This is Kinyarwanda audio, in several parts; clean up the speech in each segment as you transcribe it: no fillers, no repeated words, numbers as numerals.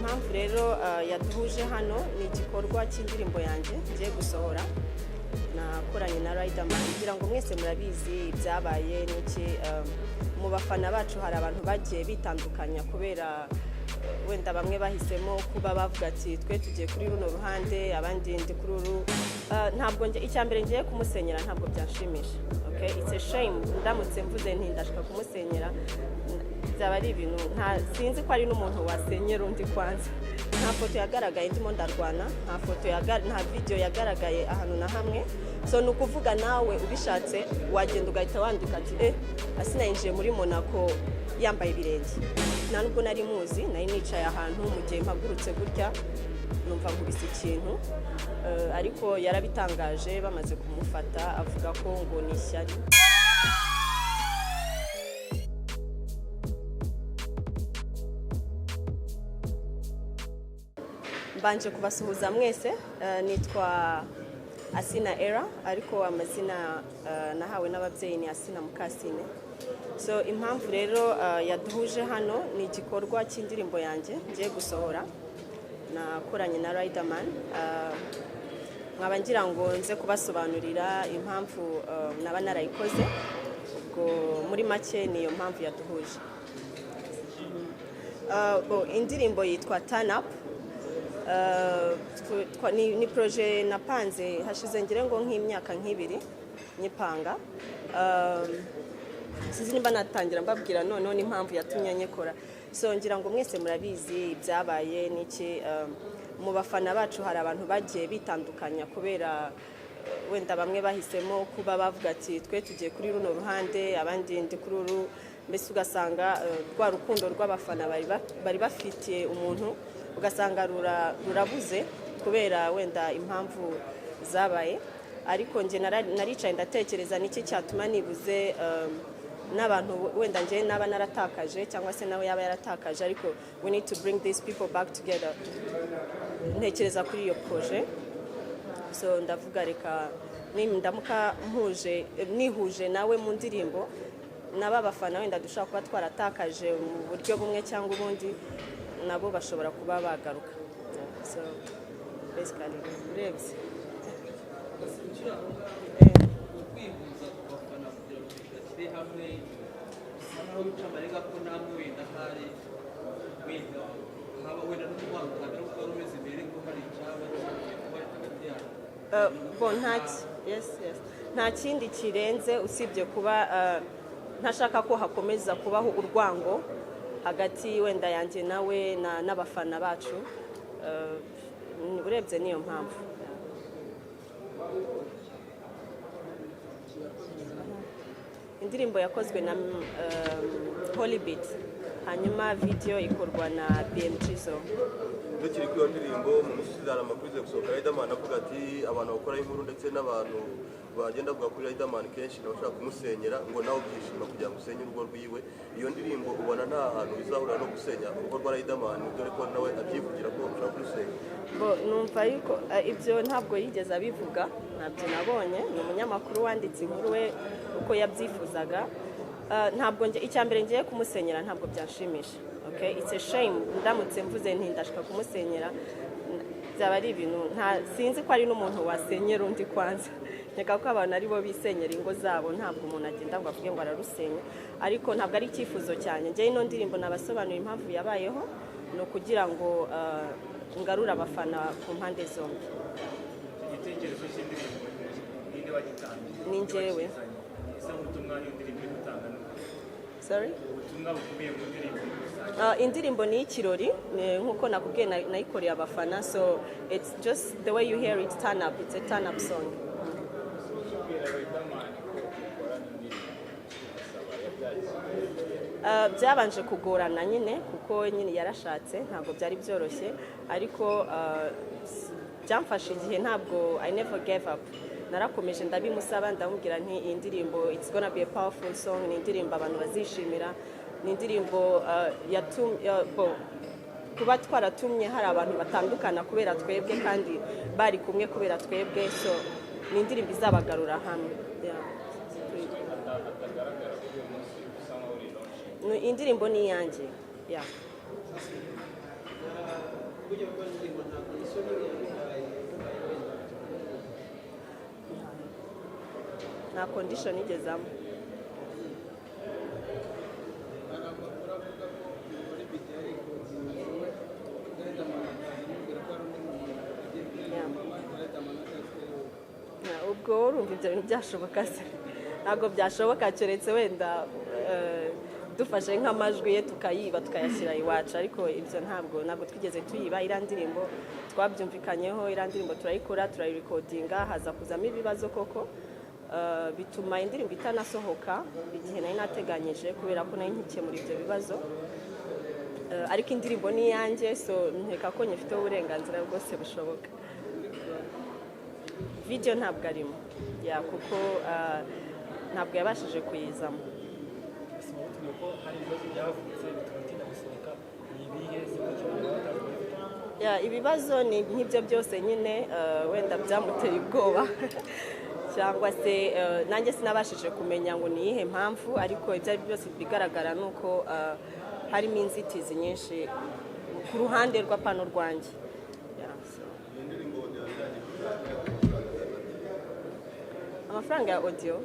impamvu rero yaduhuje hano ni igikorwa cy'indirimbo yanjye ngiye gusohora nakoranye na Riderman kugira ngo mwese murabizi byabaye n'iki mu bafana bacu hari abantu bagiye bitandukanya kubera wenda bamwe bahisemo kuba bavuga ati twe tugiye kuri runo ruhande abandi ndi kuri uru ntabwo icyambere ngiye kumusenyera ntabwo byanshimisha. Okay, it's a shame ndamutse mvuze nti ndashaka kumusenyera byaba ari ibintu sinzi ko ari n'umuntu wasenyera undi kwanza. Nta foto yagaragaye ndimo ndarwana, nta video yagaragaye ahantu na hamwe, so nukuvuga nawe ubishatse wagenda ugahita wandika ati Asina yinjiye muri Monaco yambaye ibirenge. Nta nubwo nari muzi, nari nicaye ahantu mu gihe mpagurutse gutya numva nkubise ikintu, ariko yarabitangaje bamaze kumufata avuga ko ngo ni ishyari. Mbanje kubasuhuza mwese, nitwa Asina Era ariko amazina nahawe n'ababyeyi ni Asina Mukasine. So impamvu rero yaduhuje hano ni igikorwa cy'indirimbo yanjye ngiye gusohora nakoranye na Riderman. Nkaba ngira ngo nze kubasobanurira impamvu naba narayikoze, ubwo muri make niyo mpamvu yaduhuje. Indirimbo yitwa Turn Up. Ni projet napanze hashize ngire ngo nk'imyaka nk'ibiri nyipanga. Sinzi nimba natangira mbabwira noneho n'impamvu yatumye nyekora. So ngira ngo mwese murabizi byabaye n'iki mu bafana bacu hari abantu bagiye bitandukanya kubera wenda bamwe bahisemo kuba bavuga ati twe tugiye kuri runo ruhande abandi ndi kuri uru, mbese ugasanga rwa rukundo rw'abafana bari bafitiye umuntu ugasanga rurabuze kubera wenda impamvu zabaye. Ariko nje naricaye ndatekereza niki cyatuma nibuze n'abantu wenda nje naba naratakaje cyangwa se nawe yaba yaratakaje, ariko we need to bring these people back together. Ntekereza kuri iyo projet, so ndavuga reka ndamuka nihuje nawe mu ndirimbo naba bafana wenda dushaka kuba twaratakaje mu buryo bumwe cyangwa ubundi nabo bashobora kuba bagaruka. So basically urebye nta kindi kirenze usibye kuba ntashaka ko hakomeza kubaho urwango hagati wenda yanjye nawe n'abafana bacu. Urebye niyo mpamvu. Indirimbo yakozwe na Hollybeat, hanyuma video ikorwa na BMG Zo. Ndikiri kuri ndirimbo mu musizana amakuru gusohoka Riderman avuga ati abantu bakora inkuru ndetse n'abantu bagenda kuvuga kuri Riderman kenshi bashaka kumusenyera ngo nawe byishima kugira ngo usenye urugo rwiwe. Iyo ndirimbo ubona nta hantu bizahura no gusenya urugo rwa Riderman, dore ko nawe abyivugira ko ushaka gusenya. Numva yuko ibyo ntabwo yigeze abivuga, ntabyo nabonye. Ni umunyamakuru wanditse inkuru we uko yabyifuzaga. Ntabwo icyambere ngiye kumusenyera ntabwo byanshimisha. Okay, it's a shame ndamutse mvuze nti ndashaka kumusenyera byaba ari ibintu sinzi ko ari n'umuntu wasenyera undi kwanza. Nyeka ko abantu ari bo bisenyera ingo zabo, ntabwo umuntu agenda ngo avuge ngo ararusenya, ariko ntabwo ari icyifuzo cyane. Ngiye ino ndirimbo nabasobanura impamvu yabayeho no kugira ngo ngarura abafana ku mpande zombi. Igitekerezo cy'indirimbo ninde wagitangiye? Ni njyewe. Ese ubutumwa y'indirimbo gutanga no? Sorry? Ubutumwa bukubiye mu ndirimbo. Indirimbo ni ikirori nkuko nakubwiye nayikoreye abafana, so it's just the way you hear it, turn up, it's a turn up song. Byabanje kugorana nyine kuko nyine yarashatse, ntabwo byari byoroshye, ariko byamfashe igihe, ntabwo I never gave up. Narakomeje ndabimusaba ndamubwira nti iyi ndirimbo it's gonna be a powerful song, ni indirimbo abantu bazishimira, ni indirimbo kuba twaratumye hari abantu batandukana kubera twebwe kandi bari kumwe kubera twebwe, so ni indirimbo izabagarura hamwe. Indirimbo ni yanjye. nta condition igezamo. ubwo urumva ibyo bintu byashoboka se? Ntabwo byashoboka keretse wenda dufashe nk'amajwi ye tukayiba tukayashyira iwacu, ariko ibyo ntabwo twigeze tuyiba. Iriya ndirimbo twabyumvikanyeho, iriya ndirimbo turayikora turayirekodinga, haza kuzamo ibibazo koko bituma indirimbo itanasohoka igihe nari nateganyije kubera ko nari nkikemura ibyo bibazo, ariko indirimbo ni iyanjye, so nkeka ko nyifiteho uburenganzira bwose bushoboka. Video ntabwo arimo kuko ntabwo yabashije kuyizamo. Ibibazo ni nk'ibyo byose nyine, wenda byamuteye ubwoba cyangwa se nanjye sinabashije kumenya ngo ni iyihe mpamvu, ariko ibyo ari byose bigaragara ni uko harimo inzitizi nyinshi ku ruhande rw'apano rwanjye. Amafaranga ya audio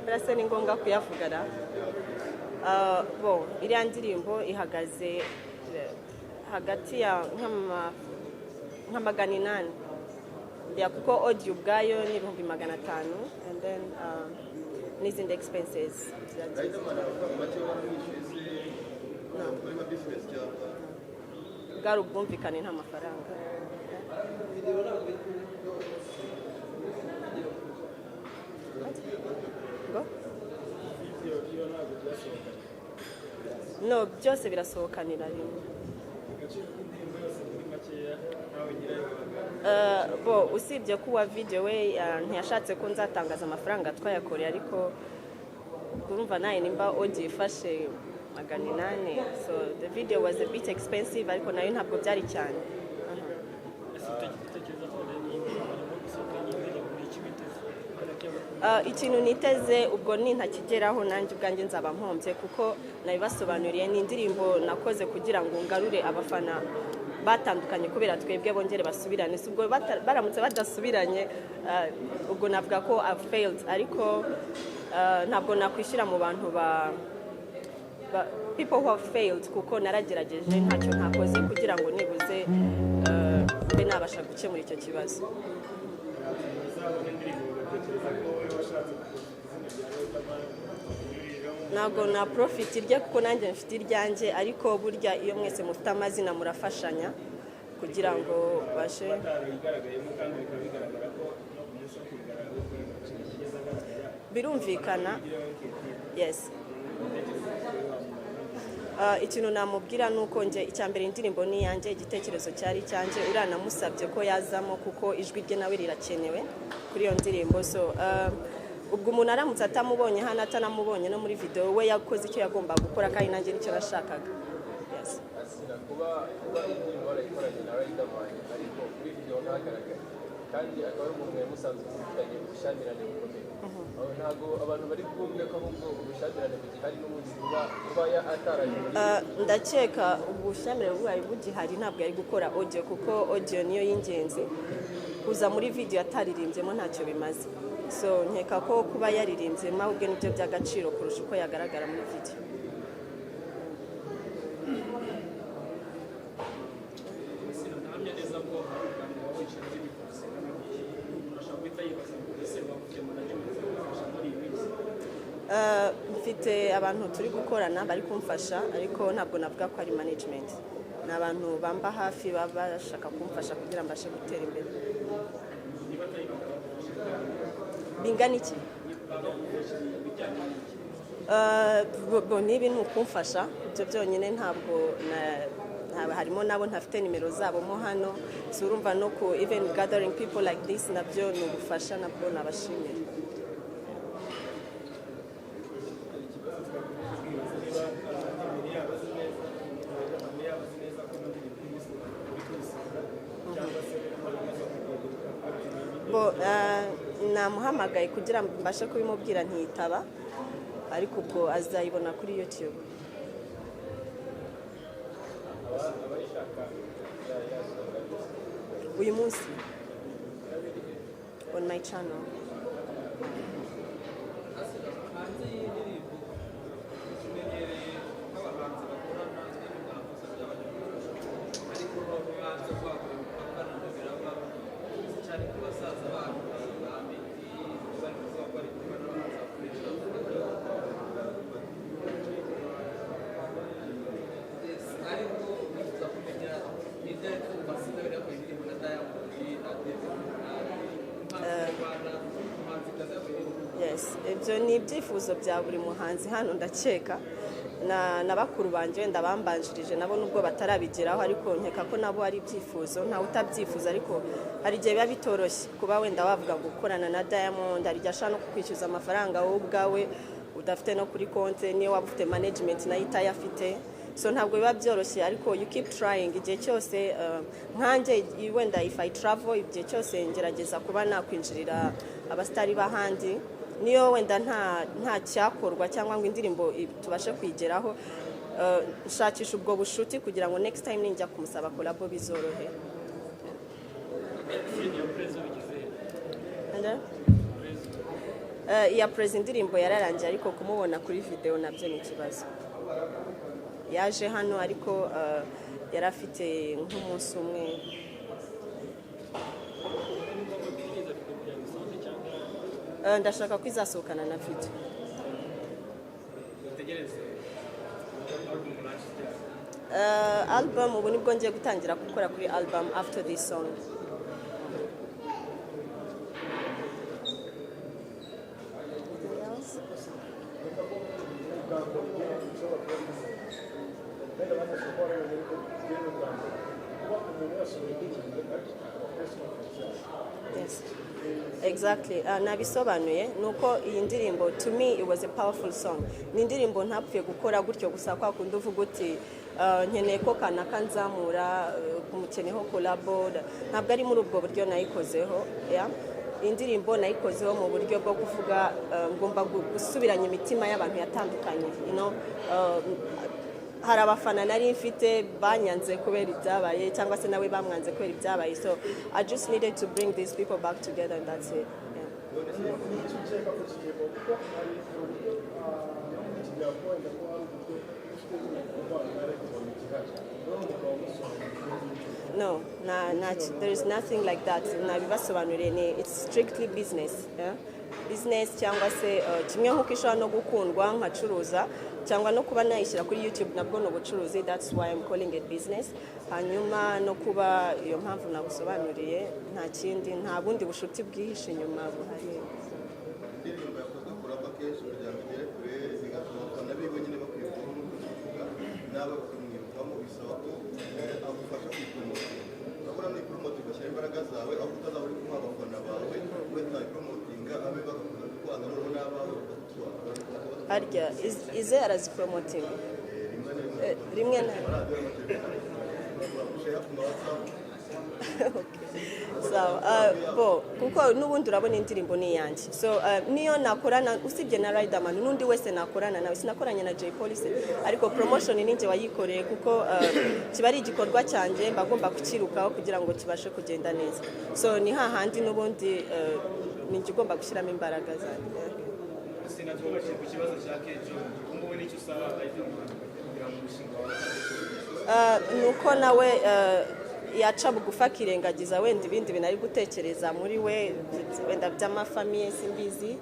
birasa ni ngombwa kuyavugana. Iriya ndirimbo ihagaze hagati ya nka $800 kuko audio ubwayo ni $500, and then n'izindi expenses bwari ubwumvikane nta mafaranga. No, byose birasohokanira rimwe. Usibye ko uwa video we ntiyashatse ko nzatangaza amafaranga twayakoreye, ariko urumva naye nimba audio ifashe $800, so the video was a bit expensive, ariko nayo ntabwo byari cyane. Ikintu niteze ubwo nintakigeraho nanjye ubwanjye nzaba mpombye, kuko nabibasobanuriye ni indirimbo nakoze kugira ngo ngarure abafana batandukanye kubera twebwe bongere basubirane. Ubwo baramutse badasubiranye ubwo navuga ko I've failed, ariko ntabwo nakwishyira mu bantu people who have failed, kuko naragerageje ntacyo ntakoze kugira ngo nibuze mbe nabasha gukemura icyo kibazo. Ntabwo na profit irye kuko nanjye mfite iryanjye, ariko burya iyo mwese mufite amazina murafashanya kugira ngo bashe birumvikana. Yes, ikintu namubwira nuko nje icyambere indirimbo ni yanjye, igitekerezo cyari cyanjye, uranamusabye ko yazamo kuko ijwi rye nawe rirakenewe kuri iyo ndirimbo. So ubwo umuntu aramutse atamubonye hano atanamubonye no muri video, we yakoze icyo yagomba gukora kandi nanjye nicyo nashakaga. Yes, kuba indirimbo barayikoranye na Riderman ariko kuri video ntagaragara, kandi akaba ari umuntu yamusanzwe mufitanye ubushyamirane bukomeye. Ntabwo abantu bari bwumve ko ahubwo ubushyamirane bugihari n'ubundi kuba ataraje. Ndakeka ubushyamirane bwari bugihari, ntabwo yari gukora audio kuko audio niyo y'ingenzi. Kuza muri video ataririmbyemo ntacyo bimaze, so nkeka ko kuba yaririmbyemo ahubwo nibyo by'agaciro kurusha uko yagaragara muri video. Mfite abantu turi gukorana bari kumfasha, ariko ntabwo navuga ko ari management. Ni abantu bamba hafi baba bashaka kumfasha kugira ngo mbashe gutera imbere. Bingana iki? Nibi ni ukumfasha ibyo byonyine, ntabwo harimo nabo ntafite nimero zabo mo hano, so urumva no ku even gathering people like this nabyo ni ugufasha, nabwo nabashimira. Namuhamagaye kugira ngo mbashe kubimubwira ntiyitaba, ariko ubwo azayibona kuri YouTube. abayishaka yasohoka uyu munsi on my channel. hanze y'indirimbo tumenyereye nk'abahanzi bakorana n'imyambuza by'abanyamuryango ariko hanze kwagura imipaka biraba cyane ku basaza banyu ba Meddy bari kuvuga ko ari kumwe n'abahanzi bakoresha ariko bifuza kumenya n'ibyo ariko basina biri ku indirimbo na Diamond na Yes, ibyo ni ibyifuzo bya buri muhanzi hano ndakeka na bakuru banjye wenda bambanjirije nabo nubwo batarabigeraho ariko nkeka ko nabo ari ibyifuzo ntawe utabyifuza ariko hari igihe biba bitoroshye kuba wenda wavuga gukorana na Diamond hari igihe ashaka no kukwishyuza amafaranga wowe ubwawe udafite no kuri konti niyo waba ufite management nayo itayafite so ntabwo biba byoroshye ariko you keep trying igihe cyose nkanjye wenda if I travel igihe cyose ngerageza kuba nakwinjirira abastari bahandi niyo wenda nta cyakorwa cyangwa ngo indirimbo tubashe kwigeraho nshakisha ubwo bushuti kugira ngo next time ninjya kumusaba collabo bizorohe. iya prezi indirimbo yararangiye ariko kumubona kuri video nabyo ni ikibazo yaje hano ariko yari afite nk'umunsi umwe ndashaka ko izasohokana na video album ubu nibwo ngiye gutangira gukora kuri album after this song. Yes. Exactly. Nabisobanuye nuko iyi ndirimbo to me it was a powerful song. Ni indirimbo ntapfuye gukora gutyo gusa kwa kundi uvuga uti nkeneye ko kanaka nzamura kumukeneho collabo ntabwo ari muri ubwo buryo nayikozeho yeah. Indirimbo nayikozeho mu buryo bwo kuvuga ngomba gusubiranya imitima y'abantu yatandukanye hari abafana nari mfite banyanze kubera ibyabaye cyangwa se nawe bamwanze kubera ibyabaye so I just needed to bring these people back together and that's it. No, there is nothing like that. It's strictly business. Yeah? Business cyangwa se kimwe nkuko ishobora no gukundwa nkacuruza cyangwa no kuba nayishyira kuri YouTube nabwo no bucuruzi that's why I'm calling it business hanyuma no kuba iyo mpamvu nagusobanuriye nta kindi nta bundi bushuti bwihishe inyuma buhari. Indirimbo yakozwe kuraba kenshi kugira ngo igere kure zigatuma abafana biwe nyine bakwiye kuvuga nawe kumwirukamo bisaba ko agufasha kwipromotinga urabona ni promote ugashyira imbaraga zawe aho utazaba uri kumwe abafana bawe wenda promotinga abe bagakunda kukwanga noneho n'abawe bakatwara arya ize arazipromoting rimwe na kuko n'ubundi urabona indirimbo ni iyanjye so niyo nakorana usibye na Riderman n'undi wese nakorana nawe sinakoranye na Jay Police ariko promotion ninjye wayikoreye kuko kiba ari igikorwa cyanjye bagomba kukirukaho kugira ngo kibashe kugenda neza so ni hahandi n'ubundi ninjye ugomba gushyiramo imbaraga zanjye. Sinatubashije ku kibazo cya Kejo umubone icyo usaba Riderman kugira ngo umushinga wawe nuko nawe yaca bugufi akirengagiza wenda ibindi bintu ari gutekereza muri we wenda by'amafamiye simbizi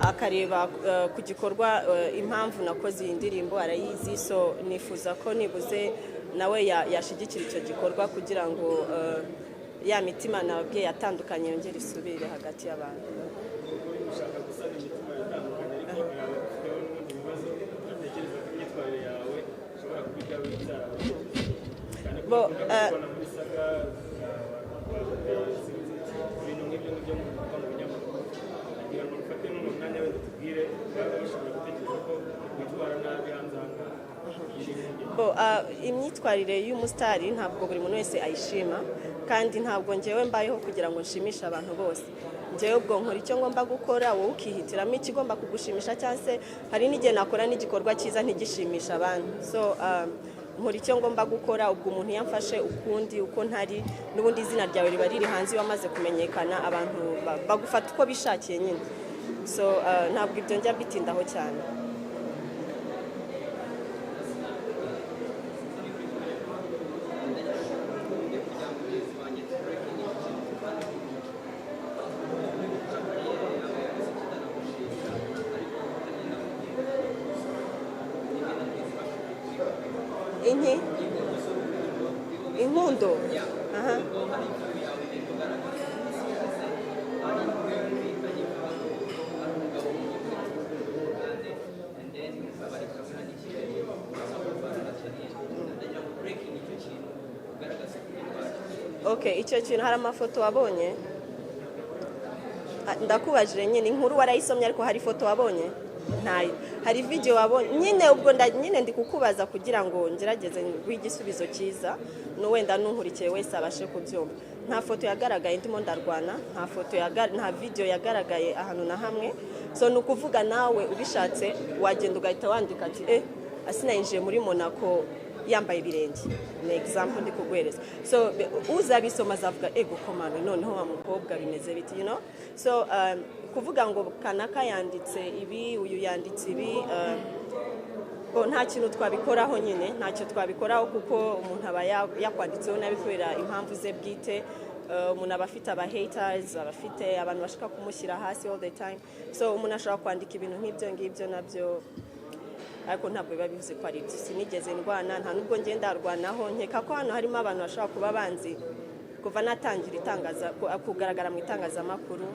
akareba ku gikorwa impamvu nakoze iyi ndirimbo arayizi so nifuza ko nibuze nawe yashigikira icyo gikorwa kugira ngo ya mitima nababwiye yatandukanye yongere isubire hagati y'abantu. Imyitwarire y'umusitari ntabwo buri muntu wese ayishima kandi ntabwo ngewe mbayeho kugira ngo nshimishe abantu bose ngewe ubwo nkora icyo ngomba gukora wowe ukihitiramo ikigomba kugushimisha cyangwa se hari n'igihe nakora n'igikorwa cyiza ntigishimisha abantu so nkora icyo ngomba gukora, ubwo umuntu yamfashe ukundi uko ntari n'ubundi izina ryawe riba riri hanze iyo wamaze kumenyekana, abantu bagufata uko bishakiye nyine. So ntabwo ibyo njya bitindaho cyane. Inkundo. Aha. Okay, icyo kintu hari amafoto wabonye? Ndakubajije nyine inkuru warayisomye ariko hari foto wabonye? Ntayo. Hari video wabonye? Nyine ubwo nyine ndi kukubaza kugira ngo ngerageze igisubizo cyiza no wenda nunkurikiye wese abashe kubyumva. Nta foto yagaragaye ndimo ndarwana, nta video yagaragaye ahantu na hamwe. So nukuvuga nawe ubishatse wagenda ugahita wandika ati asinayinjiye muri Monaco yambaye ibirenge. Ni example ndi kugwereza. So uzabisoma azavuga ego komano noneho wa mukobwa bimeze biti, you know. So kuvuga ngo kanaka yanditse ibi, uyu yanditse ibi, nta kintu twabikoraho nyine, ntacyo twabikoraho kuko umuntu aba yakwanditseho nabi kubera impamvu ze bwite. Umuntu aba afite aba haters, aba afite abantu bashaka kumushyira hasi all the time. So umuntu ashobora kwandika ibintu nk'ibyo ngibyo nabyo, ariko ntabwo biba bivuze ko ari sinigeze ndwana, nta nubwo ngenda ndarwanaho. Nkeka ko hano harimo abantu bashobora kuba banzi kuva natangira kugaragara mu itangazamakuru.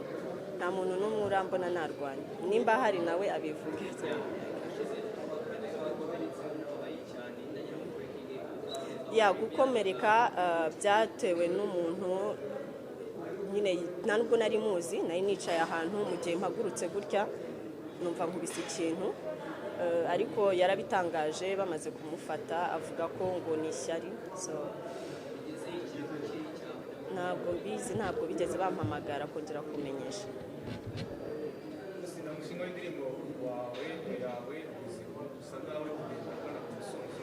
Nta muntu n'umwe urambona narwanya, nimba hari nawe abivuge. Gukomereka byatewe n'umuntu nyine nta nubwo nari muzi, nari nicaye ahantu mu gihe mpagurutse gutya numva nkubise ikintu, ariko yarabitangaje bamaze kumufata avuga ko ngo ni ishyari. So ntabwo bizi, ntabwo bigeze bampamagara kongera kumenyesha. Umushinga w'indirimbo wawe yawe usa nawe kugenda kubona ku musozo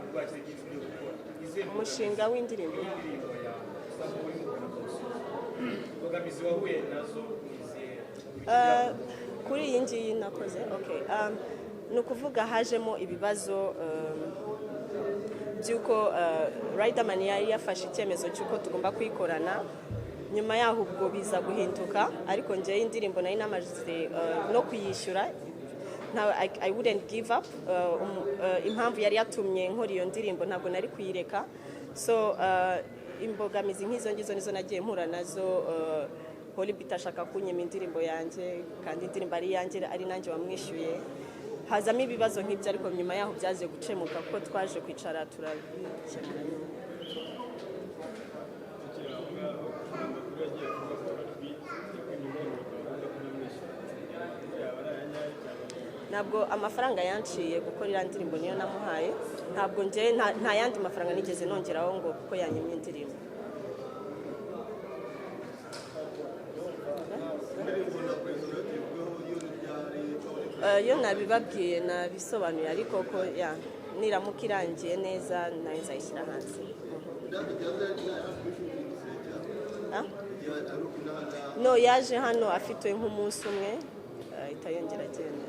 rwakira igihe cyo gukora umushinga w'indirimbo yawe usa n'uri mu kubona ku musozo, imbogamizi wahuye nazo izihe? Kuri iyi ngiyi nakoze ni ukuvuga hajemo ibibazo by'uko Riderman yari yafashe icyemezo cy'uko tugomba kwikorana, nyuma yaho ubwo biza guhinduka, ariko njyewe indirimbo nari namaze no kuyishyura. I wouldn't give up. Impamvu yari yatumye nkora iyo ndirimbo ntabwo nari kuyireka. So imbogamizi nk'izo ngizo nizo nagiye mpura nazo. Hollywood ashaka kunyema indirimbo yanjye kandi indirimbo ari yanjye ari nanjye wamwishyuye. Hazamo ibibazo nk'ibyo, ariko nyuma yaho byaje gucemuka kuko twaje kwicara turabikemura. Ntabwo amafaranga yanciye gukora iriya ndirimbo niyo namuhaye, ntabwo njye nta yandi mafaranga nigeze nongeraho ngo kuko yanyemye indirimbo. Yo nabibabwiye nabisobanuye, ariko ko niramuka irangiye neza nayo nzayishyira hanze. No, yaje hano afite nk'umunsi umwe ahita yongera agenda.